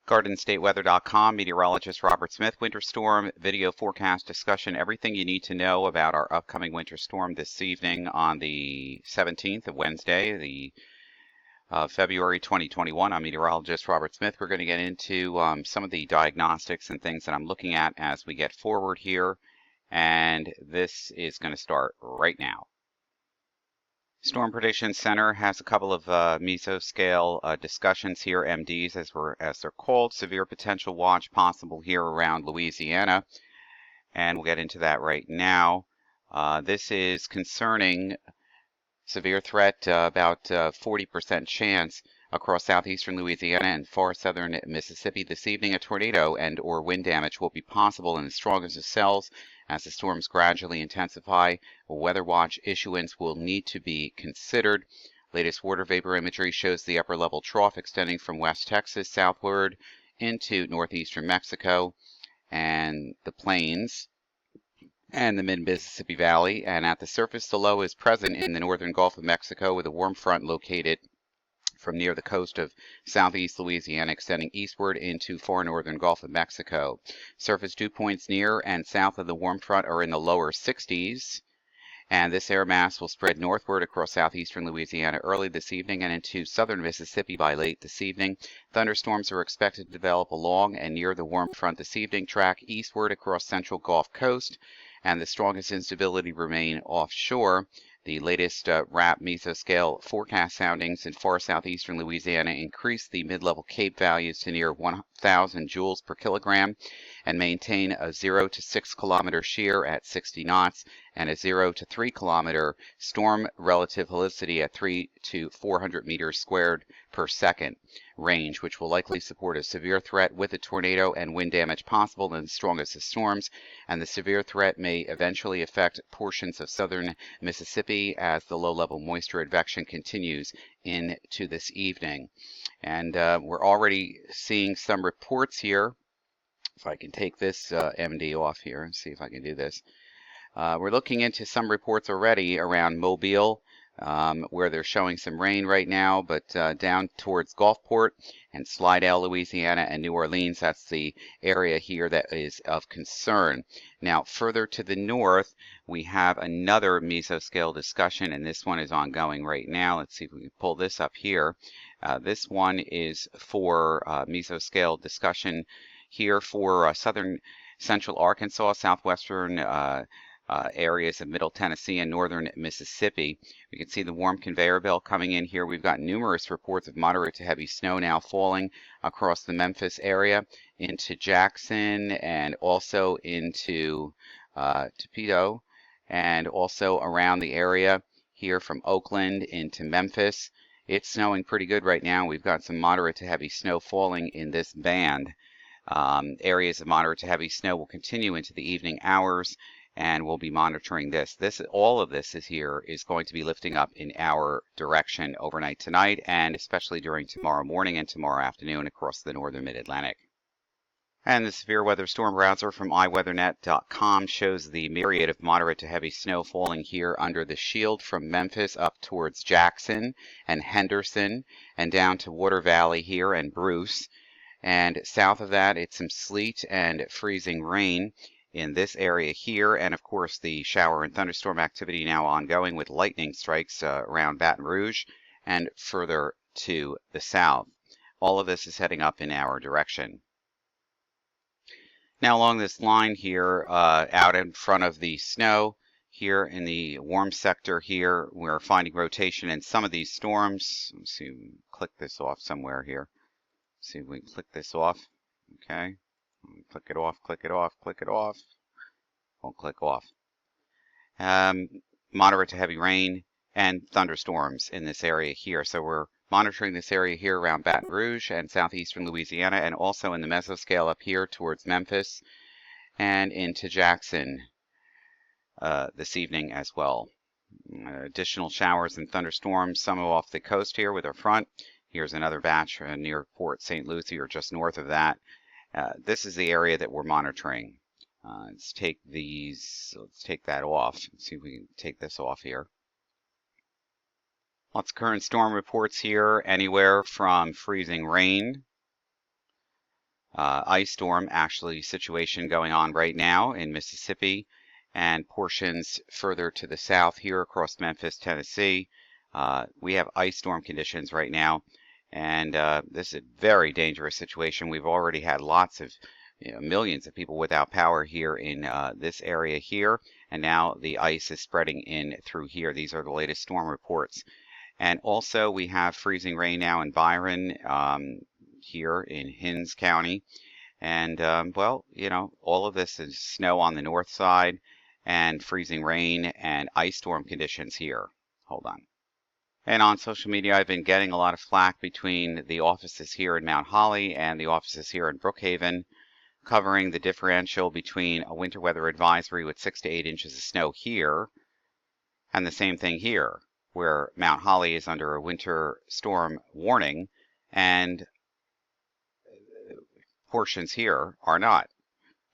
GardenStateWeather.com, meteorologist Robert Smith. Winter storm, video forecast discussion, everything you need to know about our upcoming winter storm this evening on the 17th of Wednesday, February 2021. I'm meteorologist Robert Smith. We're going to get into some of the diagnostics and things that I'm looking at as we get forward here, and this is going to start right now. Storm Prediction Center has a couple of mesoscale discussions here, MDs as they're called. Severe potential watch possible here around Louisiana, and we'll get into that right now. This is concerning severe threat, about 40% chance across southeastern Louisiana and far southern Mississippi. This evening, a tornado and or wind damage will be possible in the strongest of cells. As the storms gradually intensify, a weather watch issuance will need to be considered. Latest water vapor imagery shows the upper level trough extending from West Texas southward into northeastern Mexico and the plains and the mid-Mississippi Valley, and at the surface the low is present in the northern Gulf of Mexico with a warm front located from near the coast of southeast Louisiana extending eastward into far northern Gulf of Mexico. Surface dew points near and south of the warm front are in the lower 60s, and this air mass will spread northward across southeastern Louisiana early this evening and into southern Mississippi by late this evening. Thunderstorms are expected to develop along and near the warm front this evening, track eastward across central Gulf Coast, and the strongest instability remain offshore. The latest RAP mesoscale forecast soundings in far southeastern Louisiana increase the mid-level Cape values to near 1,000 joules per kilogram and maintain a 0 to 6 kilometer shear at 60 knots and a 0 to 3 kilometer storm relative helicity at 3 to 400 meters squared per second range, which will likely support a severe threat with a tornado and wind damage possible in the strongest of storms, and the severe threat may eventually affect portions of southern Mississippi as the low-level moisture advection continues into this evening. And we're already seeing some reports here. If I can take this MD off here and see if I can do this. We're looking into some reports already around Mobile, where they're showing some rain right now, but down towards Gulfport and Slidell, Louisiana, and New Orleans, that's the area here that is of concern. Now, further to the north, we have another mesoscale discussion, and this one is ongoing right now. Let's see if we can pull this up here. This one is for mesoscale discussion here for southern central Arkansas, southwestern areas of Middle Tennessee and northern Mississippi. We can see the warm conveyor belt coming in here. We've got numerous reports of moderate to heavy snow now falling across the Memphis area into Jackson and also into Topito, and also around the area here from Oakland into Memphis. It's snowing pretty good right now. We've got some moderate to heavy snow falling in this band. Areas of moderate to heavy snow will continue into the evening hours, and we'll be monitoring this. All of this is going to be lifting up in our direction overnight tonight, and especially during tomorrow morning and tomorrow afternoon across the northern mid-Atlantic. And the severe weather storm browser from iWeatherNet.com shows the myriad of moderate to heavy snow falling here under the shield from Memphis up towards Jackson and Henderson and down to Water Valley here and Bruce. And south of that, it's some sleet and freezing rain in this area here, and of course the shower and thunderstorm activity now ongoing with lightning strikes around Baton Rouge and further to the south. All of this is heading up in our direction. Now along this line here, out in front of the snow, here in the warm sector here, we're finding rotation in some of these storms. Let's see, click this off somewhere here. See if we can click this off. Okay. Click it off, click it off, click it off. Won't click off. Moderate to heavy rain and thunderstorms in this area here. So we're monitoring this area here around Baton Rouge and southeastern Louisiana, and also in the mesoscale up here towards Memphis and into Jackson this evening as well. Additional showers and thunderstorms, some off the coast here with our front. Here's another batch near Port St. Lucie or just north of that. This is the area that we're monitoring. Let's take that off. Let's see if we can take this off here. Lots of current storm reports here, anywhere from freezing rain ice storm actually situation going on right now in Mississippi and portions further to the south here across Memphis, Tennessee. We have ice storm conditions right now, and this is a very dangerous situation. We've already had lots of millions of people without power here in this area here, and now the ice is spreading in through here. These are the latest storm reports. And also we have freezing rain now in Byron, here in Hinds County. And well, all of this is snow on the north side and freezing rain and ice storm conditions here. Hold on. And on social media, I've been getting a lot of flack between the offices here in Mount Holly and the offices here in Brookhaven, covering the differential between a winter weather advisory with 6 to 8 inches of snow here and the same thing here, where Mount Holly is under a winter storm warning and portions here are not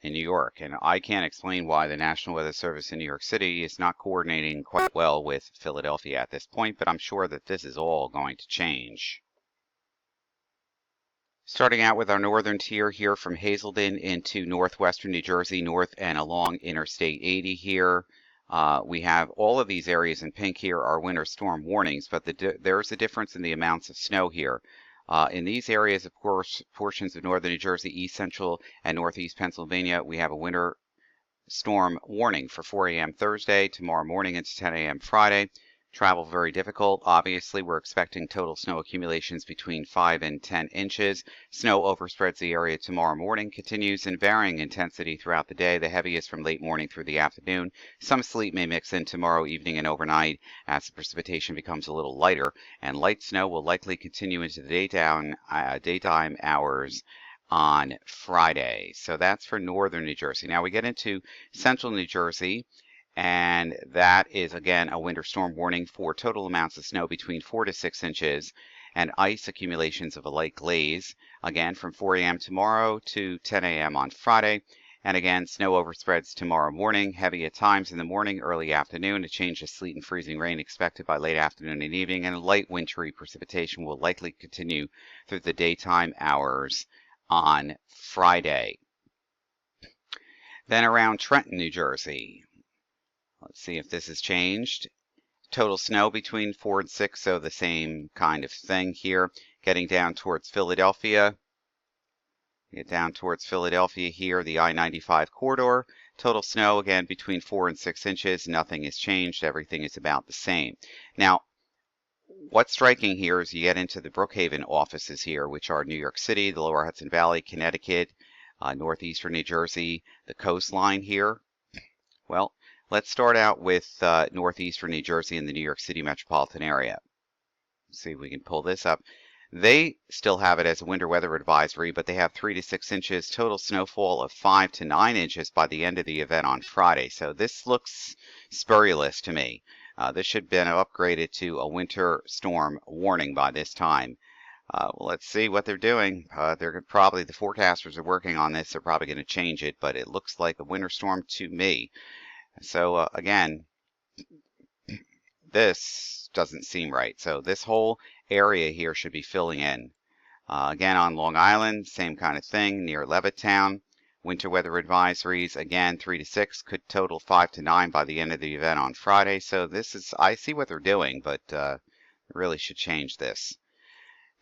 in New York. And I can't explain why the National Weather Service in New York City is not coordinating quite well with Philadelphia at this point, but I'm sure that this is all going to change. Starting out with our northern tier here from Hazelden into northwestern New Jersey, north and along Interstate 80 here. We have all of these areas in pink here are winter storm warnings, but there's a difference in the amounts of snow here. In these areas, of course, portions of northern New Jersey, east central, and northeast Pennsylvania, we have a winter storm warning for 4 a.m. Thursday, tomorrow morning into 10 a.m. Friday. Travel very difficult. Obviously, we're expecting total snow accumulations between 5 and 10 inches. Snow overspreads the area tomorrow morning, continues in varying intensity throughout the day, the heaviest from late morning through the afternoon. Some sleet may mix in tomorrow evening and overnight as the precipitation becomes a little lighter, and light snow will likely continue into the daytime hours on Friday. So that's for northern New Jersey. Now we get into central New Jersey, and that is again a winter storm warning for total amounts of snow between 4 to 6 inches and ice accumulations of a light glaze, again from 4 a.m. tomorrow to 10 a.m. on Friday. And again, snow overspreads tomorrow morning, heavy at times in the morning, early afternoon, a change to sleet and freezing rain expected by late afternoon and evening, and light wintry precipitation will likely continue through the daytime hours on Friday. Then around Trenton, New Jersey. Let's see if this has changed. Total snow between 4 and 6, so the same kind of thing here. Getting down towards Philadelphia. Get down towards Philadelphia here, the I-95 corridor. Total snow, again, between 4 and 6 inches. Nothing has changed. Everything is about the same. Now, what's striking here is you get into the Brookhaven offices here, which are New York City, the Lower Hudson Valley, Connecticut, northeastern New Jersey, the coastline here. Well, let's start out with northeastern New Jersey and the New York City metropolitan area. Let's see if we can pull this up. They still have it as a winter weather advisory, but they have 3 to 6 inches, total snowfall of 5 to 9 inches by the end of the event on Friday. So this looks spurious to me. This should have been upgraded to a winter storm warning by this time. Well, let's see what they're doing. They're probably, the forecasters are working on this. They're probably going to change it, but it looks like a winter storm to me. So again, this doesn't seem right. So this whole area here should be filling in. Again, on Long Island, same kind of thing, near Levittown. Winter weather advisories, again, 3 to 6, could total 5 to 9 by the end of the event on Friday. So this is, I see what they're doing, but really should change this.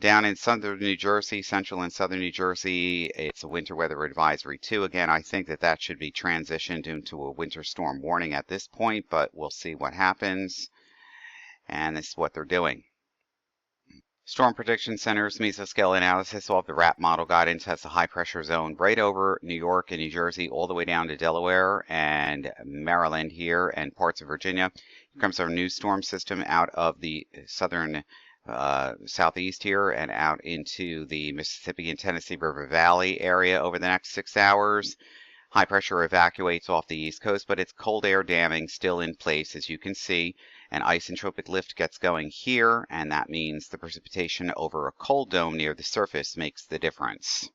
Down in southern New Jersey, central and southern New Jersey, it's a winter weather advisory too. Again, I think that that should be transitioned into a winter storm warning at this point, but we'll see what happens. And this is what they're doing. Storm Prediction Center's mesoscale analysis of the RAP model guidance has a high pressure zone right over New York and New Jersey all the way down to Delaware and Maryland here and parts of Virginia. Here comes our new storm system out of the southern southeast here and out into the Mississippi and Tennessee River Valley area over the next 6 hours. High pressure evacuates off the east coast, but it's cold air damming still in place, as you can see. An isentropic lift gets going here, and that means the precipitation over a cold dome near the surface makes the difference.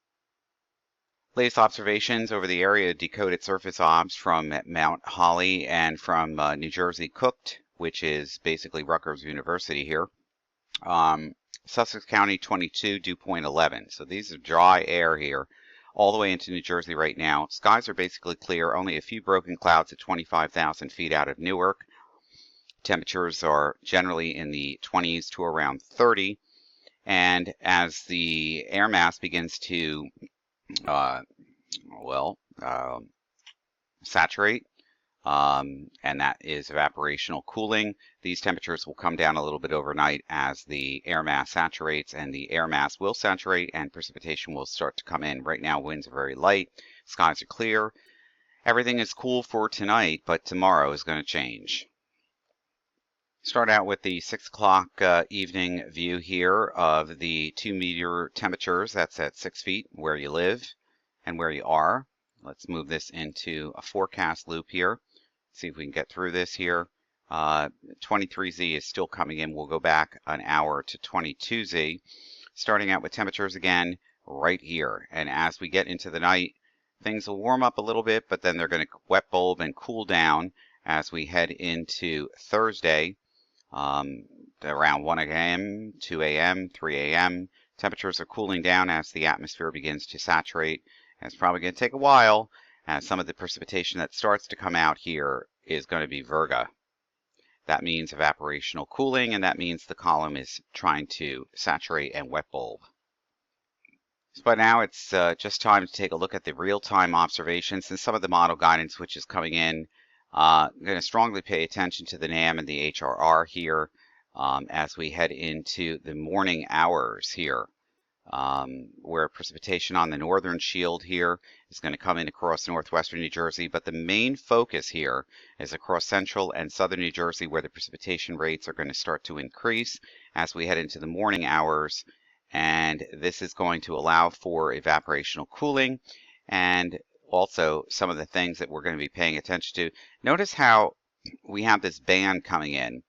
Latest observations over the area of decoded surface obs from Mount Holly and from New Jersey Cooked, which is basically Rutgers University here. Sussex County 22, dew point 11. So these are dry air here all the way into New Jersey right now. Skies are basically clear, only a few broken clouds at 25,000 feet out of Newark. Temperatures are generally in the 20s to around 30. And as the air mass begins to, saturate, and that is evaporational cooling, these temperatures will come down a little bit overnight as the air mass saturates, and the air mass will saturate and precipitation will start to come in. Right now, winds are very light, skies are clear. Everything is cool for tonight, but tomorrow is going to change. Start out with the 6 o'clock evening view here of the 2-meter temperatures. That's at 6 feet where you live and where you are. Let's move this into a forecast loop here. See if we can get through this here. 23Z is still coming in. We'll go back an hour to 22Z. Starting out with temperatures again right here. And as we get into the night, things will warm up a little bit, but then they're going to wet bulb and cool down as we head into Thursday. Around 1 a.m., 2 a.m., 3 a.m. Temperatures are cooling down as the atmosphere begins to saturate. And it's probably going to take a while, as some of the precipitation that starts to come out here is going to be virga. That means evaporational cooling, and that means the column is trying to saturate and wet bulb. So by now it's just time to take a look at the real-time observations and some of the model guidance which is coming in. I'm going to strongly pay attention to the NAM and the HRR here as we head into the morning hours here, where precipitation on the northern shield here is going to come in across northwestern New Jersey, but the main focus here is across central and southern New Jersey, where the precipitation rates are going to start to increase as we head into the morning hours, and this is going to allow for evaporational cooling and also some of the things that we're going to be paying attention to. Notice how we have this band coming in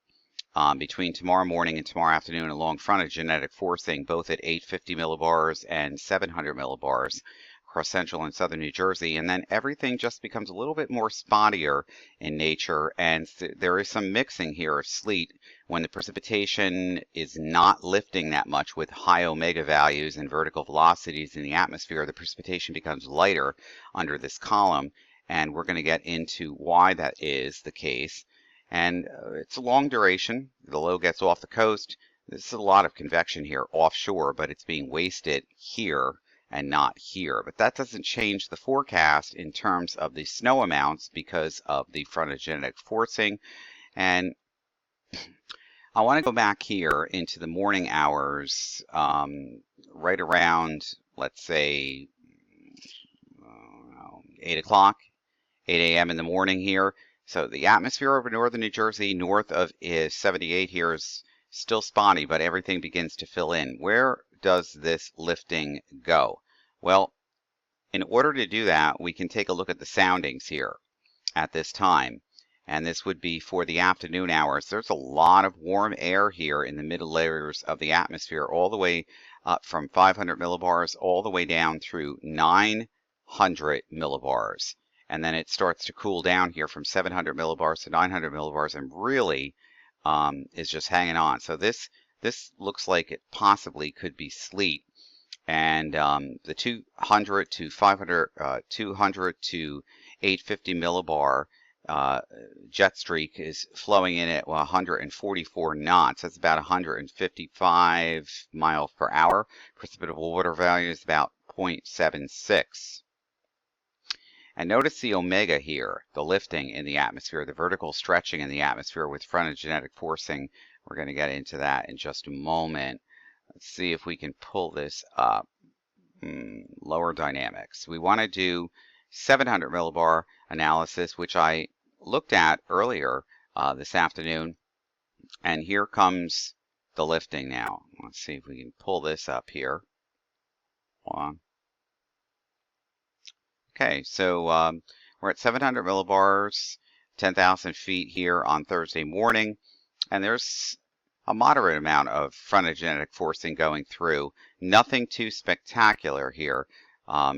between tomorrow morning and tomorrow afternoon along frontogenetic forcing, both at 850 millibars and 700 millibars across central and southern New Jersey. And then everything just becomes a little bit more spottier in nature, and there is some mixing here of sleet when the precipitation is not lifting that much with high omega values and vertical velocities in the atmosphere. The precipitation becomes lighter under this column, and we're going to get into why that is the case. And it's a long duration. The low gets off the coast. There's a lot of convection here offshore, but it's being wasted here and not here. But that doesn't change the forecast in terms of the snow amounts because of the frontogenetic forcing. And I want to go back here into the morning hours, right around, let's say, 8 o'clock, 8 a.m. in the morning here. So the atmosphere over northern New Jersey, north of 78 here, is still spotty, but everything begins to fill in. Where does this lifting go? Well, in order to do that, we can take a look at the soundings here at this time. And this would be for the afternoon hours. There's a lot of warm air here in the middle layers of the atmosphere, all the way up from 500 millibars all the way down through 900 millibars. And then it starts to cool down here from 700 millibars to 900 millibars, and really is just hanging on. So this looks like it possibly could be sleet. And the 200 to 500, 200 to 850 millibar jet streak is flowing in at 144 knots. That's about 155 miles per hour. Precipitable water value is about 0.76. And notice the omega here, the lifting in the atmosphere, the vertical stretching in the atmosphere with frontogenetic forcing. We're going to get into that in just a moment. Let's see if we can pull this up. Lower dynamics. We want to do 700 millibar analysis, which I looked at earlier this afternoon. And here comes the lifting now. Let's see if we can pull this up here. Hold on. Okay, so we're at 700 millibars, 10,000 feet here on Thursday morning, and there's a moderate amount of frontogenetic forcing going through. Nothing too spectacular here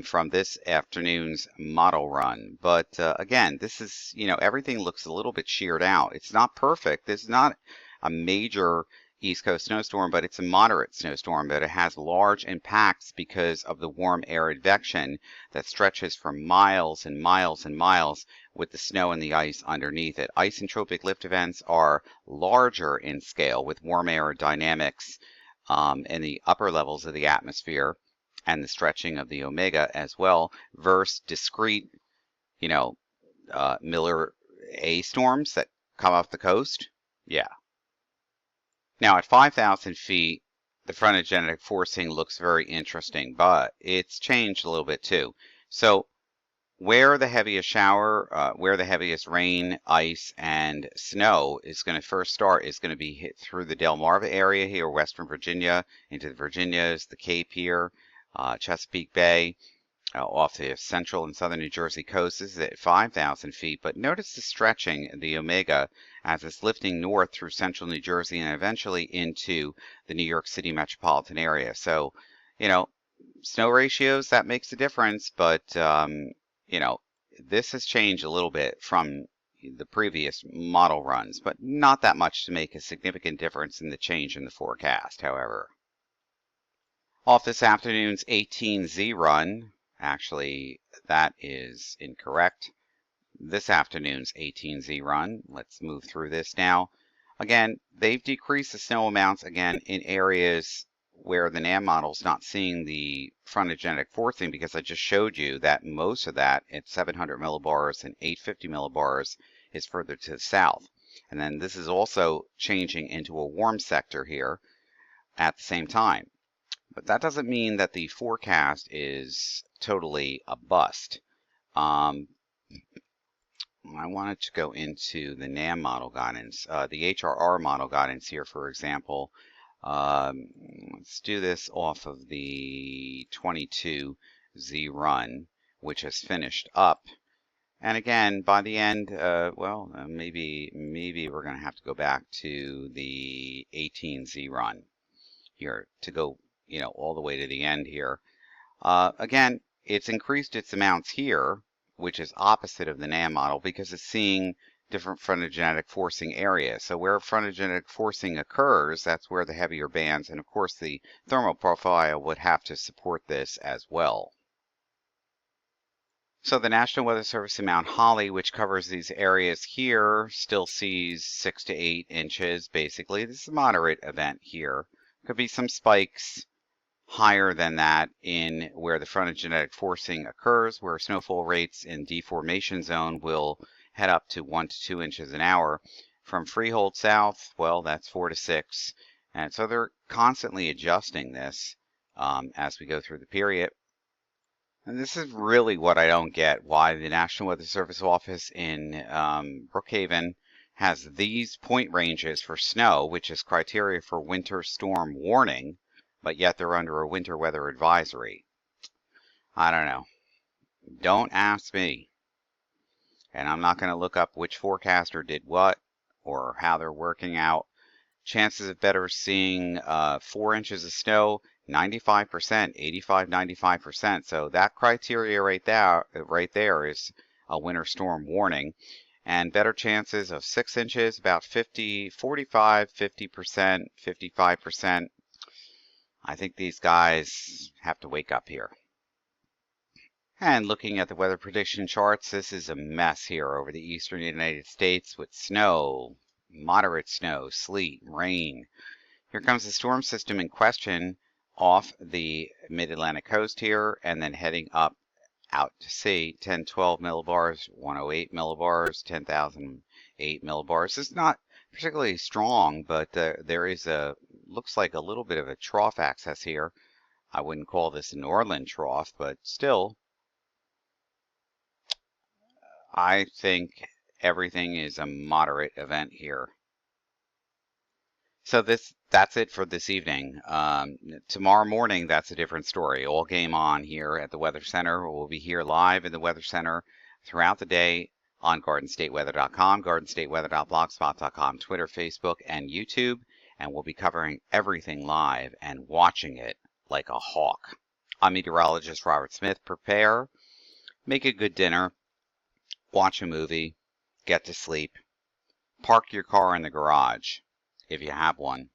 from this afternoon's model run. But again, this is, everything looks a little bit sheared out. It's not perfect. There's not a major East Coast snowstorm, but it's a moderate snowstorm, but it has large impacts because of the warm air advection that stretches for miles and miles and miles with the snow and the ice underneath it. Isentropic lift events are larger in scale with warm air dynamics in the upper levels of the atmosphere and the stretching of the omega as well, versus discrete, Miller A storms that come off the coast. Yeah. Now at 5,000 feet, the frontogenetic forcing looks very interesting, but it's changed a little bit too. So where the heaviest where the heaviest rain, ice, and snow is going to first start is going to be hit through the Delmarva area here, Western Virginia, into the Virginias, the Cape here, Chesapeake Bay, off the central and southern New Jersey coast. This is at 5,000 feet, but notice the stretching, the omega, as it's lifting north through central New Jersey and eventually into the New York City metropolitan area. So, snow ratios, that makes a difference, but, this has changed a little bit from the previous model runs, but not that much to make a significant difference in the change in the forecast, however. Off this afternoon's 18Z run, actually, that is incorrect. This afternoon's 18Z run, let's move through this now. Again, they've decreased the snow amounts again in areas where the NAM model's not seeing the frontogenetic forcing, because I just showed you that most of that at 700 millibars and 850 millibars is further to the south. And then this is also changing into a warm sector here at the same time. But that doesn't mean that the forecast is totally a bust. I wanted to go into the NAM model guidance, the HRR model guidance here, for example. Let's do this off of the 22Z run, which has finished up. And again, by the end, maybe we're going to have to go back to the 18Z run here to go, all the way to the end here. Again, it's increased its amounts here, which is opposite of the NAM model because it's seeing different frontogenetic forcing areas. So where frontogenetic forcing occurs, that's where the heavier bands, and of course the thermal profile would have to support this as well. So the National Weather Service in Mount Holly, which covers these areas here, still sees 6 to 8 inches basically. This is a moderate event here. Could be some spikes higher than that in where the frontogenetic forcing occurs, where snowfall rates in deformation zone will head up to 1 to 2 inches an hour. From Freehold south, well, that's 4 to 6. And so they're constantly adjusting this as we go through the period. And this is really what I don't get, why the National Weather Service office in Brookhaven has these point ranges for snow, which is criteria for winter storm warning, but yet they're under a winter weather advisory. I don't know. Don't ask me. And I'm not going to look up which forecaster did what or how they're working out. Chances of better seeing 4 inches of snow, 95%, 85, 95%. So that criteria right there is a winter storm warning. And better chances of 6 inches, about 50, 45, 50%, 55%. I think these guys have to wake up here. And looking at the weather prediction charts, this is a mess here over the eastern United States with snow, moderate snow, sleet, rain. Here comes the storm system in question off the mid-Atlantic coast here and then heading up out to sea. 1012 millibars, 108 millibars, 10,008 millibars. It's not particularly strong, but there is looks like a little bit of a trough access here. I wouldn't call this a Norland trough, but still, I think everything is a moderate event here. So that's it for this evening. Tomorrow morning, that's a different story. All game on here at the Weather Center. We'll be here live in the Weather Center throughout the day on GardenStateWeather.com, GardenStateWeather.blogspot.com, Twitter, Facebook, and YouTube. And we'll be covering everything live and watching it like a hawk. I'm meteorologist Robert Smith. Prepare, make a good dinner, watch a movie, get to sleep, park your car in the garage if you have one,